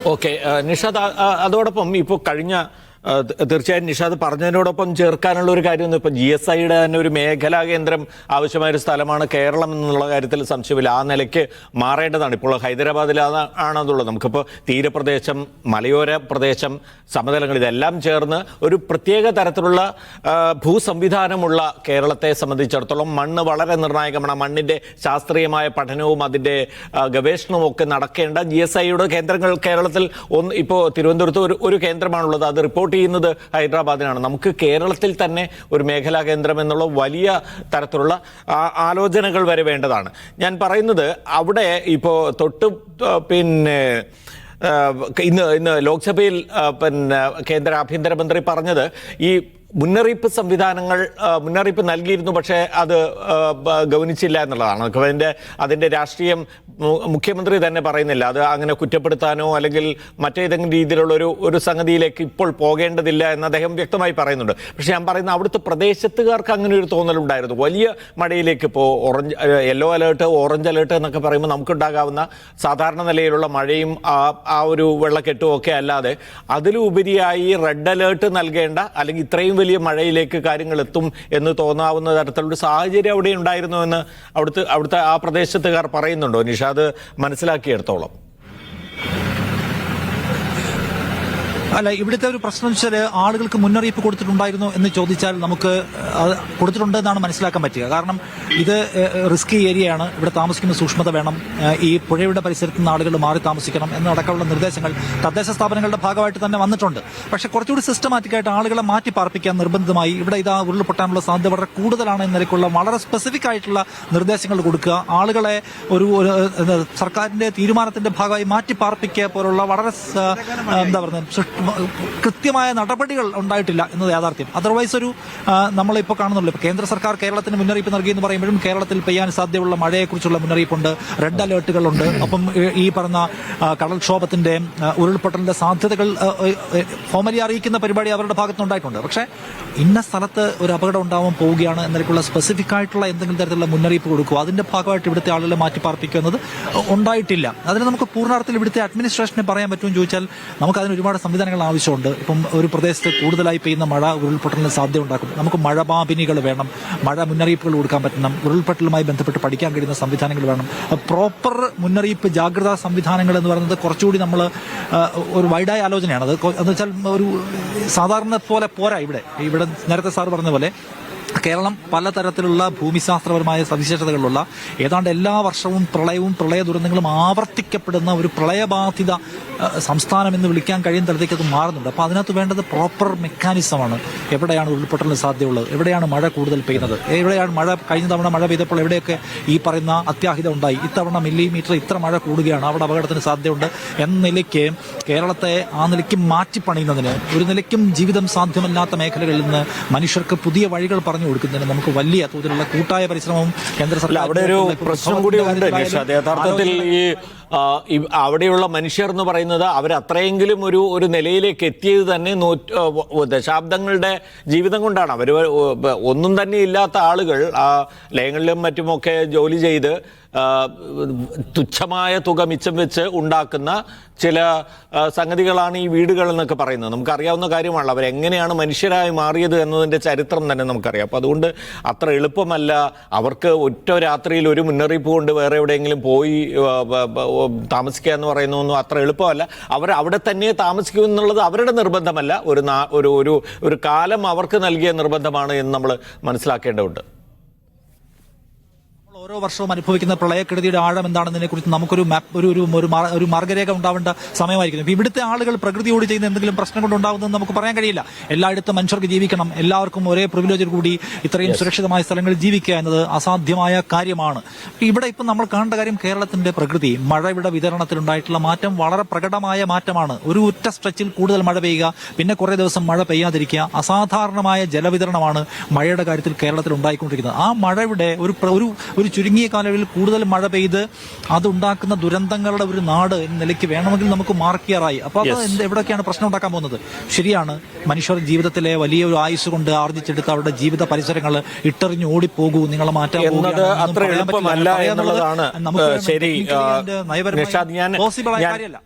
Okay Nishad, അതോടൊപ്പം ഇപ്പോൾ കഴിഞ്ഞ തീർച്ചയായും നിഷാദ് പറഞ്ഞതിനോടൊപ്പം ചേർക്കാനുള്ള ഒരു കാര്യം ഇപ്പം GSIയുടെ തന്നെ ഒരു മേഖലാ കേന്ദ്രം ആവശ്യമായൊരു സ്ഥലമാണ് കേരളം എന്നുള്ള കാര്യത്തിൽ സംശയമില്ല. ആ നിലയ്ക്ക് മാറേണ്ടതാണ്. ഇപ്പോൾ ഹൈദരാബാദിൽ ആണെന്നുള്ളത്. നമുക്കിപ്പോൾ തീരപ്രദേശം, മലയോര പ്രദേശം, സമതലങ്ങൾ ഇതെല്ലാം ചേർന്ന് ഒരു പ്രത്യേക തരത്തിലുള്ള ഭൂസംവിധാനമുള്ള കേരളത്തെ സംബന്ധിച്ചിടത്തോളം മണ്ണ് വളരെ നിർണായകമാണ്. മണ്ണിൻ്റെ ശാസ്ത്രീയമായ പഠനവും അതിൻ്റെ ഗവേഷണവും ഒക്കെ നടക്കേണ്ട GSIയുടെ കേന്ദ്രങ്ങൾ കേരളത്തിൽ ഇപ്പോൾ തിരുവനന്തപുരത്ത് ഒരു കേന്ദ്രമാണുള്ളത്. അത് റിപ്പോർട്ട് ചെയ്യുന്നത് ഹൈദരാബാദിനാണ്. നമുക്ക് കേരളത്തിൽ തന്നെ ഒരു മേഖലാ കേന്ദ്രം എന്നുള്ള വലിയ തരത്തിലുള്ള ആലോചനകൾ വരെ വേണ്ടതാണ്. ഞാൻ പറയുന്നത് അവിടെ ഇപ്പോൾ ഇന്ന് ലോക്സഭയിൽ കേന്ദ്ര ആഭ്യന്തരമന്ത്രി പറഞ്ഞത് ഈ മുന്നറിയിപ്പ് നൽകിയിരുന്നു, പക്ഷേ അത് ഗൗനിച്ചില്ല എന്നുള്ളതാണ്. അതിൻ്റെ രാഷ്ട്രീയം മുഖ്യമന്ത്രി തന്നെ പറയുന്നില്ല. അത് അങ്ങനെ കുറ്റപ്പെടുത്താനോ അല്ലെങ്കിൽ മറ്റേതെങ്കിലും രീതിയിലുള്ള ഒരു സംഗതിയിലേക്ക് ഇപ്പോൾ പോകേണ്ടതില്ല എന്ന് അദ്ദേഹം വ്യക്തമായി പറയുന്നുണ്ട്. പക്ഷേ ഞാൻ പറയുന്നത് അവിടുത്തെ പ്രദേശത്തുകാർക്ക് അങ്ങനെ ഒരു തോന്നലുണ്ടായിരുന്നു. വലിയ മഴയിലേക്ക് ഇപ്പോൾ യെല്ലോ അലേർട്ട്, ഓറഞ്ച് അലേർട്ട് എന്നൊക്കെ പറയുമ്പോൾ നമുക്കുണ്ടാകാവുന്ന സാധാരണ നിലയിലുള്ള മഴയും ആ ഒരു വെള്ളക്കെട്ടും ഒക്കെ അല്ലാതെ അതിലുപരിയായി റെഡ് അലേർട്ട് നൽകേണ്ട, അല്ലെങ്കിൽ ഇത്രയും വലിയ മഴയിലേക്ക് കാര്യങ്ങൾ എത്തും എന്ന് തോന്നാവുന്ന തരത്തിലുള്ള സാഹചര്യം അവിടെ ഉണ്ടായിരുന്നു എന്ന് അവിടുത്തെ ആ പ്രദേശത്തുകാർ പറയുന്നുണ്ടോ നിഷാദ് മനസ്സിലാക്കിയെടുത്തോളം? അല്ല, ഇവിടുത്തെ ഒരു പ്രശ്നം വെച്ചാൽ ആളുകൾക്ക് മുന്നറിയിപ്പ് കൊടുത്തിട്ടുണ്ടായിരുന്നു എന്ന് ചോദിച്ചാൽ നമുക്ക് കൊടുത്തിട്ടുണ്ട് എന്നാണ് മനസ്സിലാക്കാൻ പറ്റുക. കാരണം ഇത് റിസ്കി ഏരിയയാണ്, ഇവിടെ താമസിക്കുന്ന സൂക്ഷ്മത വേണം, ഈ പുഴയുടെ പരിസരത്ത് നിന്ന് ആളുകൾ മാറി താമസിക്കണം എന്നടക്കമുള്ള നിർദ്ദേശങ്ങൾ തദ്ദേശ സ്ഥാപനങ്ങളുടെ ഭാഗമായിട്ട് തന്നെ വന്നിട്ടുണ്ട്. പക്ഷേ കുറച്ചുകൂടി സിസ്റ്റമാറ്റിക്കായിട്ട് ആളുകളെ മാറ്റി പാർപ്പിക്കാൻ നിർബന്ധിതമായി ഇവിടെ ഇതാ ഉരുൾപൊട്ടാനുള്ള സാധ്യത വളരെ കൂടുതലാണ് എന്ന നിലയ്ക്കുള്ള വളരെ സ്പെസിഫിക് ആയിട്ടുള്ള നിർദ്ദേശങ്ങൾ കൊടുക്കുക, ആളുകളെ ഒരു സർക്കാരിന്റെ തീരുമാനത്തിന്റെ ഭാഗമായി മാറ്റി പാർപ്പിക്കുക പോലുള്ള വളരെ എന്താ പറയുക കൃത്യമായ നടപടികൾ ഉണ്ടായിട്ടില്ല എന്നത് യാഥാർത്ഥ്യം. അതർവൈസ് നമ്മളിപ്പോൾ കാണുന്നുള്ളൂ, കേന്ദ്ര സർക്കാർ കേരളത്തിന് മുന്നറിയിപ്പ് നൽകിയെന്ന് പറയുമ്പോഴും കേരളത്തിൽ പെയ്യാൻ സാധ്യതയുള്ള മഴയെക്കുറിച്ചുള്ള മുന്നറിയിപ്പുണ്ട്, റെഡ് അലേർട്ടുകളുണ്ട്. ഒപ്പം ഈ പറഞ്ഞ കടൽക്ഷോഭത്തിന്റെ ഉരുൾപൊട്ടലിന്റെ സാധ്യതകൾ ഫോമലി അറിയിക്കുന്ന പരിപാടി അവരുടെ ഭാഗത്തുനിന്നുണ്ടായിട്ടുണ്ട്. പക്ഷേ ഇന്ന സ്ഥലത്ത് ഒരു അപകടം ഉണ്ടാവാൻ പോവുകയാണ് എന്നതിലേക്കുള്ള സ്പെസിഫിക് ആയിട്ടുള്ള എന്തെങ്കിലും തരത്തിലുള്ള മുന്നറിയിപ്പ് കൊടുക്കുക, അതിന്റെ ഭാഗമായിട്ട് ഇവിടുത്തെ ആളുകളെ മാറ്റി പാർപ്പിക്കുക എന്നത് ഉണ്ടായിട്ടില്ല. അതിന് നമുക്ക് പൂർണ്ണാർത്ഥത്തിൽ ഇവിടുത്തെ അഡ്മിനിസ്ട്രേഷനെ പറയാൻ പറ്റുമെന്ന് ചോദിച്ചാൽ നമുക്ക് അതിന് ഒരുപാട് സംവിധാനങ്ങൾ ആവശ്യമുണ്ട്. ഇപ്പം ഒരു പ്രദേശത്ത് കൂടുതലായി പെയ്യുന്ന മഴ ഉരുൾപൊട്ടലിന് സാധ്യത ഉണ്ടാക്കും. നമുക്ക് മഴപാപിനികൾ വേണം, മഴ മുന്നറിയിപ്പുകൾ കൊടുക്കാൻ പറ്റണം, ഉരുൾപൊട്ടലുമായി ബന്ധപ്പെട്ട് പഠിക്കാൻ കഴിയുന്ന സംവിധാനങ്ങൾ വേണം. പ്രോപ്പർ മുന്നറിയിപ്പ് ജാഗ്രതാ സംവിധാനങ്ങൾ എന്ന് പറയുന്നത് കുറച്ചുകൂടി നമ്മൾ ഒരു വൈഡായ ആലോചനയാണ്. അത് എന്ന് വെച്ചാൽ ഒരു സാധാരണ പോലെ പോരാ. ഇവിടെ നേരത്തെ സാർ പറഞ്ഞ പോലെ കേരളം പലതരത്തിലുള്ള ഭൂമിശാസ്ത്രപരമായ സവിശേഷതകളുള്ള, ഏതാണ്ട് എല്ലാ വർഷവും പ്രളയ ദുരന്തങ്ങളും ആവർത്തിക്കപ്പെടുന്ന ഒരു പ്രളയബാധിത സംസ്ഥാനം എന്ന് വിളിക്കാൻ കഴിയുന്ന തരത്തേക്ക് അത് മാറുന്നുണ്ട്. അപ്പോൾ അതിനകത്ത് വേണ്ടത് പ്രോപ്പർ മെക്കാനിസമാണ്. എവിടെയാണ് ഉരുൾപൊട്ടലിന് സാധ്യതയുള്ളത്, എവിടെയാണ് മഴ കൂടുതൽ പെയ്യുന്നത്, എവിടെയാണ് മഴ കഴിഞ്ഞ തവണ മഴ പെയ്തപ്പോൾ എവിടെയൊക്കെ ഈ പറയുന്ന അത്യാഹിതം ഉണ്ടായി, ഇത്തവണ മില്ലിമീറ്റർ ഇത്ര മഴ കൂടുകയാണ്, അവിടെ അപകടത്തിന് സാധ്യതയുണ്ട് എന്ന നിലയ്ക്ക് കേരളത്തെ ആ നിലയ്ക്ക് മാറ്റിപ്പണിയുന്നതിന്, ഒരു നിലയ്ക്കും ജീവിതം സാധ്യമല്ലാത്ത മേഖലകളിൽ നിന്ന് മനുഷ്യർക്ക് പുതിയ വഴികൾ പറഞ്ഞു കൊടുക്കുന്നതിന് നമുക്ക് വലിയ തോതിലുള്ള കൂട്ടായ പരിശ്രമവും കേന്ദ്ര സർക്കാർ. അവിടെ ഒരു പ്രശ്നം കൂടി ഉണ്ട് നിഷാദ്. യഥാർത്ഥത്തിൽ ഈ അവിടെയുള്ള മനുഷ്യർ എന്ന് പറയുന്നത് അവരത്രയെങ്കിലും ഒരു നിലയിലേക്ക് എത്തിയത് തന്നെ ദശാബ്ദങ്ങളുടെ ജീവിതം കൊണ്ടാണ്. അവർ ഒന്നും തന്നെ ഇല്ലാത്ത ആളുകൾ ലയങ്ങളിലും മറ്റുമൊക്കെ ജോലി ചെയ്ത് തുച്ഛമായ തുക മിച്ചം വെച്ച് ഉണ്ടാക്കുന്ന ചില സംഗതികളാണ് ഈ വീടുകൾ എന്നൊക്കെ പറയുന്നത്. നമുക്കറിയാവുന്ന കാര്യമാണല്ലോ അവരെങ്ങനെയാണ് മനുഷ്യരായി മാറിയത് എന്നതിൻ്റെ ചരിത്രം തന്നെ നമുക്കറിയാം. അപ്പോൾ അതുകൊണ്ട് അത്ര എളുപ്പമല്ല അവർക്ക് ഒറ്റ രാത്രിയിൽ ഒരു മുന്നറിയിപ്പ് കൊണ്ട് വേറെ എവിടെയെങ്കിലും പോയി താമസിക്കുക എന്ന് പറയുന്നതൊന്നും അത്ര എളുപ്പമല്ല. അവർ അവിടെ തന്നെ താമസിക്കൂ എന്നുള്ളത് അവരുടെ നിർബന്ധമല്ല, ഒരു കാലം അവർക്ക് നൽകിയ നിർബന്ധമാണ് എന്ന് നമ്മൾ മനസ്സിലാക്കേണ്ടതുണ്ട്. ഓരോ വർഷവും അനുഭവിക്കുന്ന പ്രളയക്കെടുതിയുടെ ആഴം എന്താണെന്നതിനെ കുറിച്ച് നമുക്കൊരു ഒരു മാർഗ്ഗരേഖ ഉണ്ടാവേണ്ട സമയമായിരിക്കുന്നു. ഇപ്പം ഇവിടുത്തെ ആളുകൾ പ്രകൃതിയോട് ചെയ്യുന്ന എന്തെങ്കിലും പ്രശ്നം കൊണ്ടുണ്ടാകുന്നതെന്ന് നമുക്ക് പറയാൻ കഴിയില്ല. എല്ലായിടത്തും മനുഷ്യർക്ക് ജീവിക്കണം, എല്ലാവർക്കും ഒരേ പ്രിവിലേജിൽ കൂടി ഇത്രയും സുരക്ഷിതമായ സ്ഥലങ്ങളിൽ ജീവിക്കുക എന്നത് അസാധ്യമായ കാര്യമാണ്. ഇവിടെ ഇപ്പം നമ്മൾ കാണേണ്ട കാര്യം കേരളത്തിന്റെ പ്രകൃതി, മഴയുടെ വിതരണത്തിലുണ്ടായിട്ടുള്ള മാറ്റം വളരെ പ്രകടമായ മാറ്റമാണ്. ഒരു ഒറ്റ സ്ട്രെച്ചിൽ കൂടുതൽ മഴ പെയ്യുക, പിന്നെ കുറേ ദിവസം മഴ പെയ്യാതിരിക്കുക, അസാധാരണമായ ജലവിതരണമാണ് മഴയുടെ കാര്യത്തിൽ കേരളത്തിൽ ഉണ്ടായിക്കൊണ്ടിരിക്കുന്നത്. ആ മഴയുടെ ഒരു ചുരുങ്ങിയ കാലയളവിൽ കൂടുതൽ മഴ പെയ്ത് അതുണ്ടാക്കുന്ന ദുരന്തങ്ങളുടെ ഒരു നാട് എന്ന നിലയ്ക്ക് വേണമെങ്കിൽ നമുക്ക് മാർക്ക് ചെയ്യാറായി. അപ്പോൾ അത് എവിടെയൊക്കെയാണ് പ്രശ്നം ഉണ്ടാക്കാൻ പോകുന്നത്? ശരിയാണ്, മനുഷ്യർ ജീവിതത്തിലെ വലിയ ഒരു ആയുസ് കൊണ്ട് ആർജിച്ചെടുത്ത അവരുടെ ജീവിത പരിസരങ്ങൾ ഇട്ടെറിഞ്ഞ് ഓടിപ്പോകൂ, നിങ്ങളെ മാറ്റാൻ അത്ര എളുപ്പമല്ല എന്നുള്ളതാണ്. നമുക്ക് പോസിബിൾ ആയ കാര്യമല്ല.